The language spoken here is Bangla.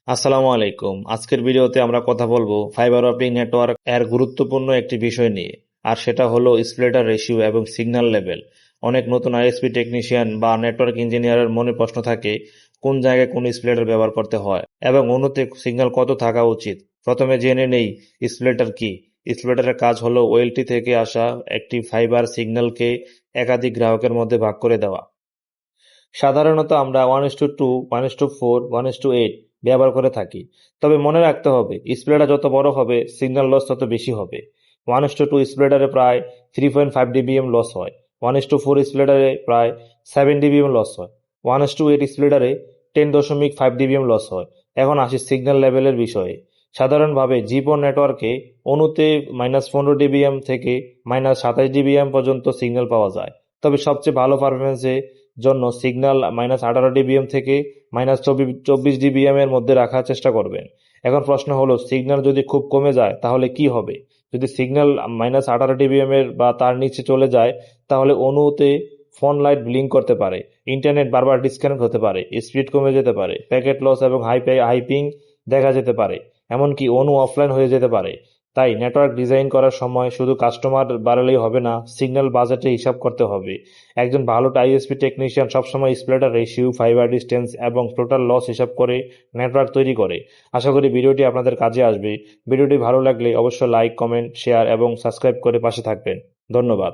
আসসালামু আলাইকুম। আজকের ভিডিওতে আমরা কথা বলবো ফাইবার অপটিক নেটওয়ার্ক এর গুরুত্বপূর্ণ একটি বিষয় নিয়ে, আর সেটা হলো স্প্লিটার রেশিও এবং সিগন্যাল লেভেল। অনেক নতুন আইএসপি টেকনিশিয়ান বা নেটওয়ার্ক ইঞ্জিনিয়ারের মনে প্রশ্ন থাকে, কোন জায়গায় কোন স্প্লিটার ব্যবহার করতে হয় এবং অন্যতে সিগন্যাল কত থাকা উচিত। প্রথমে জেনে নেই স্প্লিটার কি। স্প্লিটারের কাজ হলো ওয়েলটি থেকে আসা একটি ফাইবার সিগন্যালকে একাধিক গ্রাহকের মধ্যে ভাগ করে দেওয়া। সাধারণত আমরা 1:2, 1:4, 1:8 ব্যবহার করে থাকি। তবে মনে রাখতে হবে, স্প্রেডার যত বড় হবে সিগন্যাল লস তত বেশি হবে। 1:2 স্প্রেডারে প্রায় 3.5 ডিবিএম লস হয়। 1:4 স্প্রেডারে প্রায় 7 ডিবিএম লস হয়। 1:8 স্প্রেডারে 10.5 ডিবিএম লস হয়। এখন আসি সিগন্যাল লেভেলের বিষয়ে। সাধারণভাবে জিপন নেটওয়ার্কে অণুতে -15 ডিবিএম থেকে -27 ডিবিএম পর্যন্ত সিগন্যাল পাওয়া যায়। তবে সবচেয়ে ভালো পারফরমেন্সে জন্য সিগন্যাল -18 ডিবিএম থেকে -24 ডিবিএম এর মধ্যে রাখার চেষ্টা করবেন। এখন প্রশ্ন হলো, সিগন্যাল যদি খুব কমে যায় তাহলে কি হবে? যদি সিগন্যাল -18 ডিবিএম এর বা তার নিচে চলে যায়, তাহলে অণুতে ফোন লাইট ব্লিঙ্ক করতে পারে, ইন্টারনেট বারবার ডিসকানেক্ট হতে পারে, স্পিড কমে যেতে পারে, প্যাকেট লস এবং হাইপিং দেখা যেতে পারে, এমনকি অণু অফলাইন হয়ে যেতে পারে। তাই নেটওয়ার্ক ডিজাইন করার সময় শুধু কাস্টমার বাড়ালেই হবে না, সিগন্যাল বাজেটে হিসাব করতে হবে। একজন ভালো আইএসপি টেকনিশিয়ান সবসময় স্প্লিটার রেশিও, ফাইবার ডিস্টেন্স এবং টোটাল লস হিসাব করে নেটওয়ার্ক তৈরি করে। আশা করি ভিডিওটি আপনাদের কাজে আসবে। ভিডিওটি ভালো লাগলে অবশ্যই লাইক, কমেন্ট, শেয়ার এবং সাবস্ক্রাইব করে পাশে থাকবেন। ধন্যবাদ।